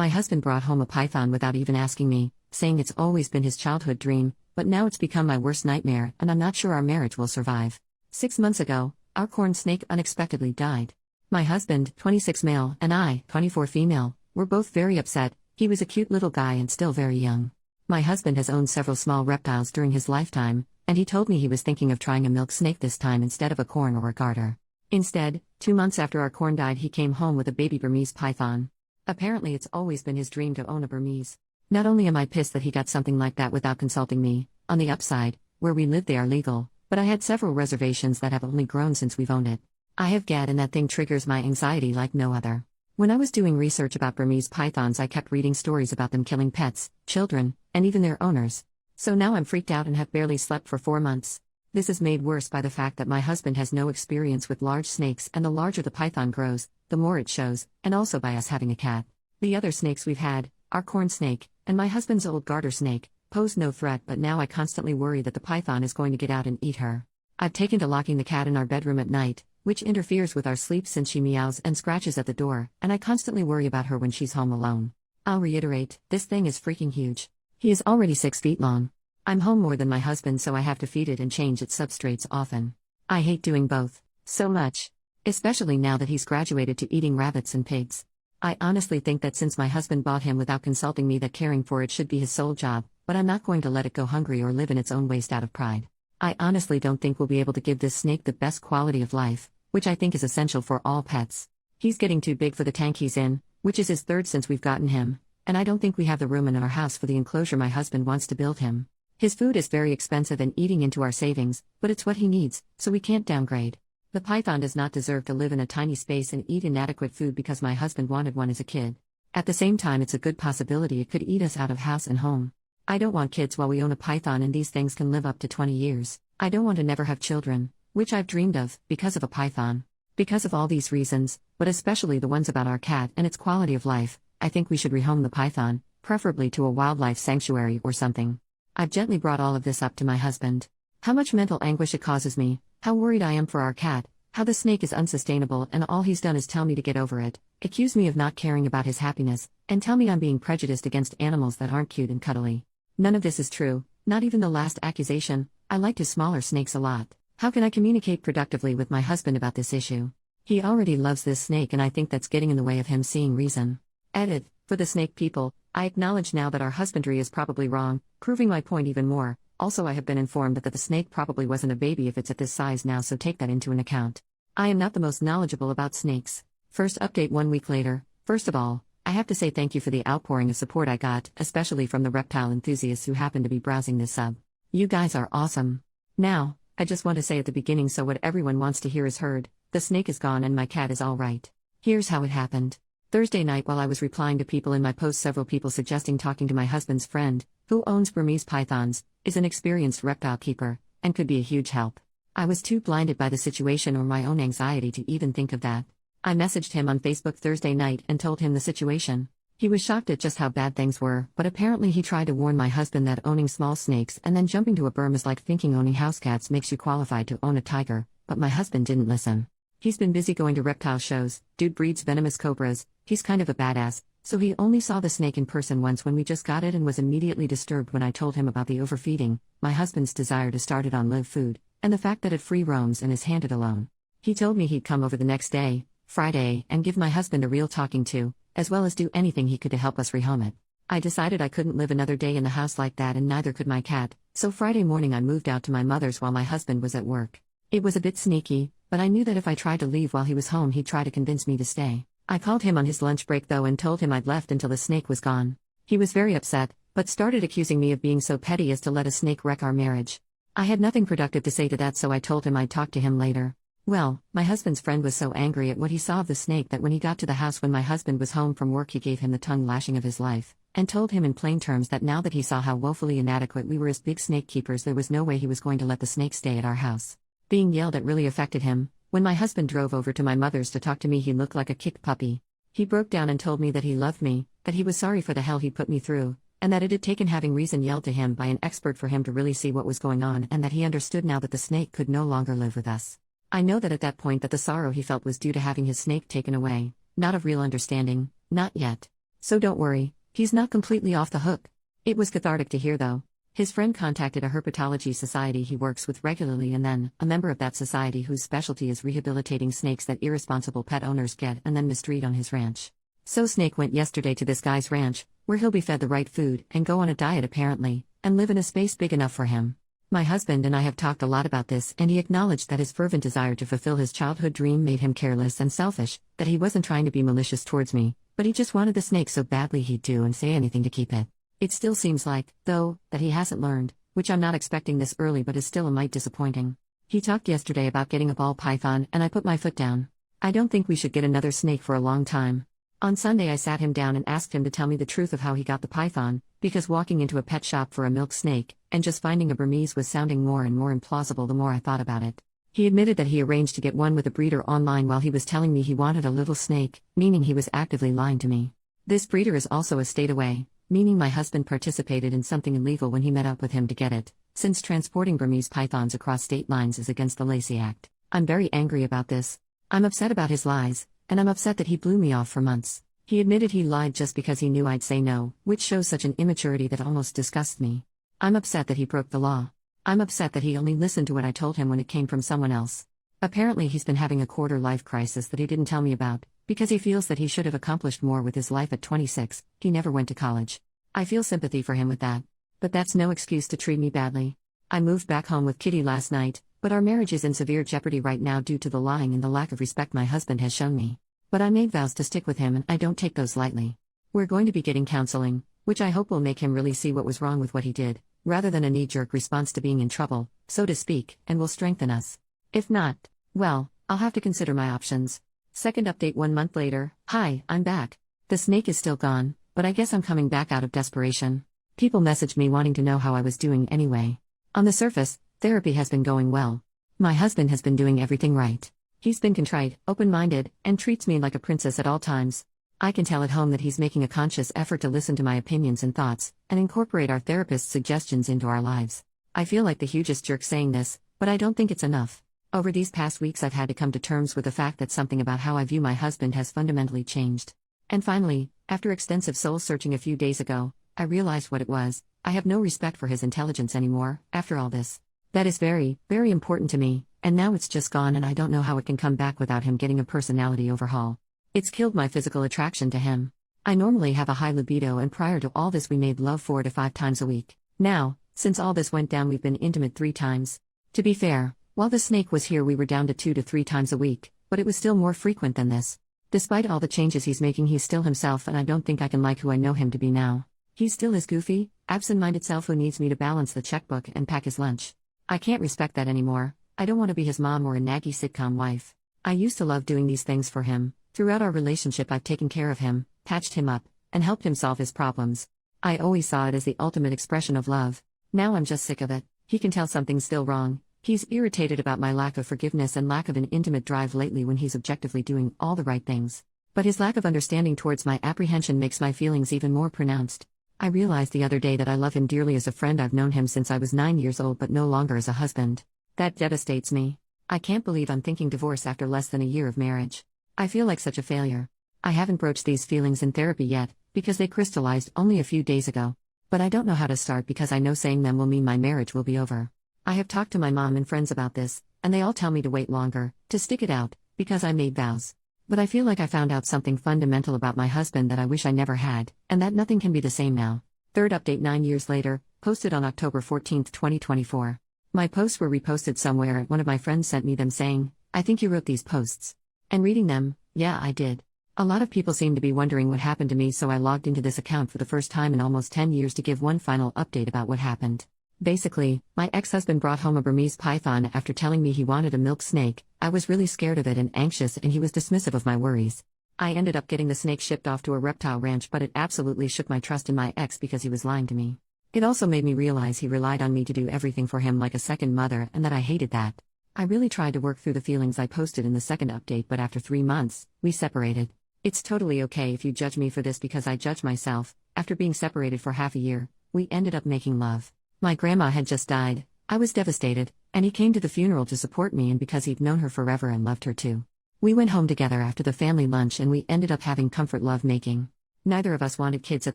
My husband brought home a python without even asking me, saying it's always been his childhood dream, but now it's become my worst nightmare and I'm not sure our marriage will survive. 6 months ago, our corn snake unexpectedly died. My husband, 26 male, and I, 24 female, were both very upset. He was a cute little guy and still very young. My husband has owned several small reptiles during his lifetime, and he told me he was thinking of trying a milk snake this time instead of a corn or a garter. Instead, 2 months after our corn died, he came home with a baby Burmese python. Apparently it's always been his dream to own a Burmese. Not only am I pissed that he got something like that without consulting me, on the upside, where we live they are legal, but I had several reservations that have only grown since we've owned it. I have GAD and that thing triggers my anxiety like no other. When I was doing research about Burmese pythons, I kept reading stories about them killing pets, children, and even their owners. So now I'm freaked out and have barely slept for 4 months. This is made worse by the fact that my husband has no experience with large snakes, and the larger the python grows, the more it shows, and also by us having a cat. The other snakes we've had, our corn snake, and my husband's old garter snake, posed no threat, but now I constantly worry that the python is going to get out and eat her. I've taken to locking the cat in our bedroom at night, which interferes with our sleep since she meows and scratches at the door, and I constantly worry about her when she's home alone. I'll reiterate, this thing is freaking huge. He is already 6 feet long. I'm home more than my husband, so I have to feed it and change its substrates often. I hate doing both so much. Especially now that he's graduated to eating rabbits and pigs. I honestly think that since my husband bought him without consulting me, that caring for it should be his sole job, but I'm not going to let it go hungry or live in its own waste out of pride. I honestly don't think we'll be able to give this snake the best quality of life, which I think is essential for all pets. He's getting too big for the tank he's in, which is his third since we've gotten him, and I don't think we have the room in our house for the enclosure my husband wants to build him. His food is very expensive and eating into our savings, but it's what he needs, so we can't downgrade. The python does not deserve to live in a tiny space and eat inadequate food because my husband wanted one as a kid. At the same time, it's a good possibility it could eat us out of house and home. I don't want kids while we own a python, and these things can live up to 20 years. I don't want to never have children, which I've dreamed of, because of a python. Because of all these reasons, but especially the ones about our cat and its quality of life, I think we should rehome the python, preferably to a wildlife sanctuary or something. I've gently brought all of this up to my husband. How much mental anguish it causes me, how worried I am for our cat, how the snake is unsustainable, and all he's done is tell me to get over it, accuse me of not caring about his happiness, and tell me I'm being prejudiced against animals that aren't cute and cuddly. None of this is true, not even the last accusation. I like his smaller snakes a lot. How can I communicate productively with my husband about this issue? He already loves this snake, and I think that's getting in the way of him seeing reason. Edit. For the snake people, I acknowledge now that our husbandry is probably wrong, proving my point even more. Also, I have been informed that the snake probably wasn't a baby if it's at this size now, so take that into an account. I am not the most knowledgeable about snakes. First update 1 week later. First of all, I have to say thank you for the outpouring of support I got, especially from the reptile enthusiasts who happen to be browsing this sub. You guys are awesome. Now, I just want to say at the beginning, so what everyone wants to hear is heard. The snake is gone and my cat is all right. Here's how it happened. Thursday night, while I was replying to people in my post, several people suggesting talking to my husband's friend, who owns Burmese pythons, is an experienced reptile keeper, and could be a huge help. I was too blinded by the situation or my own anxiety to even think of that. I messaged him on Facebook Thursday night and told him the situation. He was shocked at just how bad things were, but apparently he tried to warn my husband that owning small snakes and then jumping to a Burm is like thinking owning house cats makes you qualified to own a tiger, but my husband didn't listen. He's been busy going to reptile shows. Dude breeds venomous cobras. He's kind of a badass, so he only saw the snake in person once when we just got it and was immediately disturbed when I told him about the overfeeding, my husband's desire to start it on live food, and the fact that it free roams and is handed alone. He told me he'd come over the next day, Friday, and give my husband a real talking to, as well as do anything he could to help us rehome it. I decided I couldn't live another day in the house like that, and neither could my cat, so Friday morning I moved out to my mother's while my husband was at work. It was a bit sneaky, but I knew that if I tried to leave while he was home he'd try to convince me to stay. I called him on his lunch break though and told him I'd left until the snake was gone. He was very upset, but started accusing me of being so petty as to let a snake wreck our marriage. I had nothing productive to say to that, so I told him I'd talk to him later. Well, my husband's friend was so angry at what he saw of the snake that when he got to the house when my husband was home from work, he gave him the tongue lashing of his life, and told him in plain terms that now that he saw how woefully inadequate we were as big snake keepers, there was no way he was going to let the snake stay at our house. Being yelled at really affected him. When my husband drove over to my mother's to talk to me, he looked like a kicked puppy. He broke down and told me that he loved me, that he was sorry for the hell he put me through, and that it had taken having reason yelled to him by an expert for him to really see what was going on, and that he understood now that the snake could no longer live with us. I know that at that point that the sorrow he felt was due to having his snake taken away, not of real understanding, not yet. So don't worry, he's not completely off the hook. It was cathartic to hear though. His friend contacted a herpetology society he works with regularly and then, a member of that society whose specialty is rehabilitating snakes that irresponsible pet owners get and then mistreat on his ranch. So Snake went yesterday to this guy's ranch, where he'll be fed the right food and go on a diet apparently, and live in a space big enough for him. My husband and I have talked a lot about this and he acknowledged that his fervent desire to fulfill his childhood dream made him careless and selfish, that he wasn't trying to be malicious towards me, but he just wanted the snake so badly he'd do and say anything to keep it. It still seems like, though, that he hasn't learned, which I'm not expecting this early but is still a mite disappointing. He talked yesterday about getting a ball python and I put my foot down. I don't think we should get another snake for a long time. On Sunday I sat him down and asked him to tell me the truth of how he got the python, because walking into a pet shop for a milk snake, and just finding a Burmese was sounding more and more implausible the more I thought about it. He admitted that he arranged to get one with a breeder online while he was telling me he wanted a little snake, meaning he was actively lying to me. This breeder is also a state away, meaning my husband participated in something illegal when he met up with him to get it, since transporting Burmese pythons across state lines is against the Lacey Act. I'm very angry about this. I'm upset about his lies, and I'm upset that he blew me off for months. He admitted he lied just because he knew I'd say no, which shows such an immaturity that almost disgusts me. I'm upset that he broke the law. I'm upset that he only listened to what I told him when it came from someone else. Apparently he's been having a quarter-life crisis that he didn't tell me about, because he feels that he should have accomplished more with his life at 26, he never went to college. I feel sympathy for him with that. But that's no excuse to treat me badly. I moved back home with Kitty last night, but our marriage is in severe jeopardy right now due to the lying and the lack of respect my husband has shown me. But I made vows to stick with him and I don't take those lightly. We're going to be getting counseling, which I hope will make him really see what was wrong with what he did, rather than a knee-jerk response to being in trouble, so to speak, and will strengthen us. If not, well, I'll have to consider my options. Second update 1 month later. Hi, I'm back. The snake is still gone, but I guess I'm coming back out of desperation. People messaged me wanting to know how I was doing anyway. On the surface, therapy has been going well. My husband has been doing everything right. He's been contrite, open-minded, and treats me like a princess at all times. I can tell at home that he's making a conscious effort to listen to my opinions and thoughts, and incorporate our therapist's suggestions into our lives. I feel like the hugest jerk saying this, but I don't think it's enough. Over these past weeks I've had to come to terms with the fact that something about how I view my husband has fundamentally changed. And finally, after extensive soul-searching a few days ago, I realized what it was. I have no respect for his intelligence anymore, after all this. That is very, very important to me. And now it's just gone and I don't know how it can come back without him getting a personality overhaul. It's killed my physical attraction to him. I normally have a high libido and prior to all this we made love 4 to 5 times a week. Now, since all this went down we've been intimate 3 times. To be fair, while the snake was here we were down to 2 to 3 times a week, but it was still more frequent than this. Despite all the changes he's making he's still himself and I don't think I can like who I know him to be now. He's still his goofy, absent-minded self who needs me to balance the checkbook and pack his lunch. I can't respect that anymore. I don't want to be his mom or a naggy sitcom wife. I used to love doing these things for him. Throughout our relationship I've taken care of him, patched him up, and helped him solve his problems. I always saw it as the ultimate expression of love. Now I'm just sick of it. He can tell something's still wrong. He's irritated about my lack of forgiveness and lack of an intimate drive lately when he's objectively doing all the right things. But his lack of understanding towards my apprehension makes my feelings even more pronounced. I realized the other day that I love him dearly as a friend. I've known him since I was 9 years old but no longer as a husband. That devastates me. I can't believe I'm thinking divorce after less than a year of marriage. I feel like such a failure. I haven't broached these feelings in therapy yet, because they crystallized only a few days ago. But I don't know how to start because I know saying them will mean my marriage will be over. I have talked to my mom and friends about this, and they all tell me to wait longer, to stick it out, because I made vows. But I feel like I found out something fundamental about my husband that I wish I never had, and that nothing can be the same now. Third update 9 years later, posted on October 14, 2024. My posts were reposted somewhere and one of my friends sent me them saying, "I think you wrote these posts." And reading them, yeah, I did. A lot of people seem to be wondering what happened to me, so I logged into this account for the first time in almost 10 years to give one final update about what happened. Basically, my ex-husband brought home a Burmese python after telling me he wanted a milk snake. I was really scared of it and anxious, and he was dismissive of my worries. I ended up getting the snake shipped off to a reptile ranch, but it absolutely shook my trust in my ex because he was lying to me. It also made me realize he relied on me to do everything for him like a second mother, and that I hated that. I really tried to work through the feelings I posted in the second update, but after 3 months, we separated. It's totally okay if you judge me for this because I judge myself. After being separated for half a year, we ended up making love. My grandma had just died. I was devastated, and he came to the funeral to support me, and because he'd known her forever and loved her too. We went home together after the family lunch and we ended up having comfort love making. Neither of us wanted kids at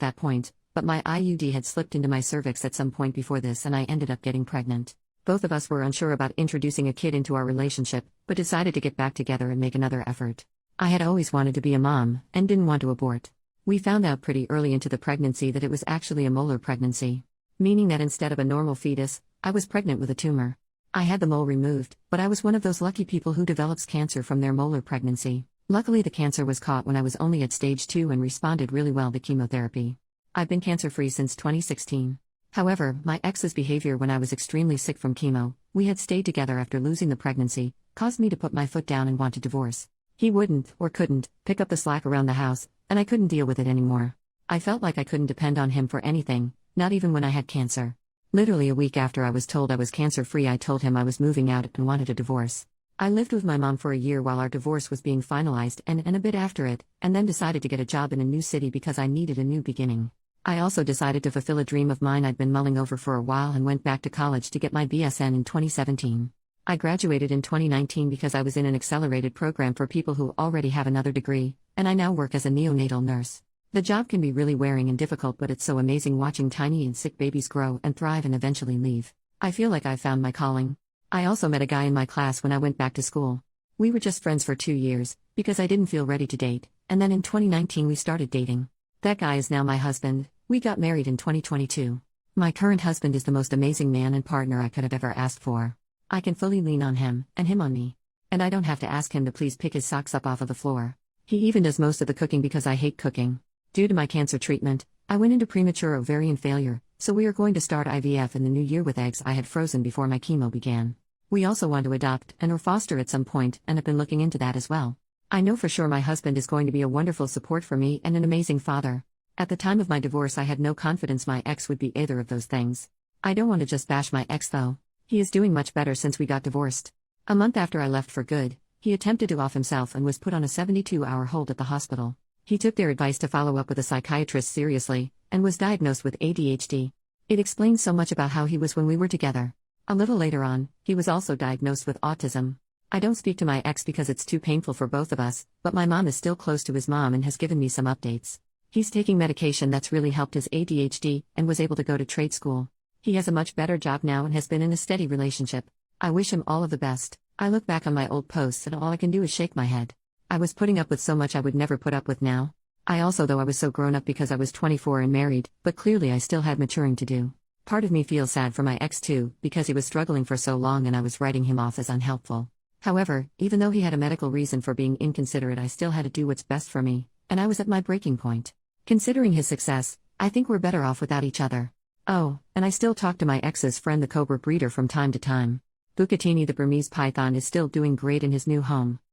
that point, but my IUD had slipped into my cervix at some point before this and I ended up getting pregnant. Both of us were unsure about introducing a kid into our relationship, but decided to get back together and make another effort. I had always wanted to be a mom, and didn't want to abort. We found out pretty early into the pregnancy that it was actually a molar pregnancy. Meaning that instead of a normal fetus, I was pregnant with a tumor. I had the mole removed, but I was one of those lucky people who develops cancer from their molar pregnancy. Luckily the cancer was caught when I was only at stage 2 and responded really well to chemotherapy. I've been cancer-free since 2016. However, my ex's behavior when I was extremely sick from chemo, we had stayed together after losing the pregnancy, caused me to put my foot down and want to divorce. He wouldn't, or couldn't, pick up the slack around the house, and I couldn't deal with it anymore. I felt like I couldn't depend on him for anything, not even when I had cancer. Literally a week after I was told I was cancer-free, I told him I was moving out and wanted a divorce. I lived with my mom for a year while our divorce was being finalized and a bit after it, and then decided to get a job in a new city because I needed a new beginning. I also decided to fulfill a dream of mine I'd been mulling over for a while and went back to college to get my BSN in 2017. I graduated in 2019 because I was in an accelerated program for people who already have another degree, and I now work as a neonatal nurse. The job can be really wearing and difficult, but it's so amazing watching tiny and sick babies grow and thrive and eventually leave. I feel like I've found my calling. I also met a guy in my class when I went back to school. We were just friends for 2 years, because I didn't feel ready to date, and then in 2019 we started dating. That guy is now my husband. We got married in 2022. My current husband is the most amazing man and partner I could have ever asked for. I can fully lean on him, and him on me. And I don't have to ask him to please pick his socks up off of the floor. He even does most of the cooking because I hate cooking. Due to my cancer treatment, I went into premature ovarian failure, so we are going to start IVF in the new year with eggs I had frozen before my chemo began. We also want to adopt and or foster at some point and have been looking into that as well. I know for sure my husband is going to be a wonderful support for me and an amazing father. At the time of my divorce I had no confidence my ex would be either of those things. I don't want to just bash my ex though. He is doing much better since we got divorced. A month after I left for good, he attempted to off himself and was put on a 72-hour hold at the hospital. He took their advice to follow up with a psychiatrist seriously, and was diagnosed with ADHD. It explains so much about how he was when we were together. A little later on, he was also diagnosed with autism. I don't speak to my ex because it's too painful for both of us, but my mom is still close to his mom and has given me some updates. He's taking medication that's really helped his ADHD, and was able to go to trade school. He has a much better job now and has been in a steady relationship. I wish him all of the best. I look back on my old posts and all I can do is shake my head. I was putting up with so much I would never put up with now. I was so grown up because I was 24 and married, but clearly I still had maturing to do. Part of me feels sad for my ex too, because he was struggling for so long and I was writing him off as unhelpful. However, even though he had a medical reason for being inconsiderate, I still had to do what's best for me, and I was at my breaking point. Considering his success, I think we're better off without each other. Oh, and I still talk to my ex's friend the cobra breeder from time to time. Bucatini the Burmese python is still doing great in his new home.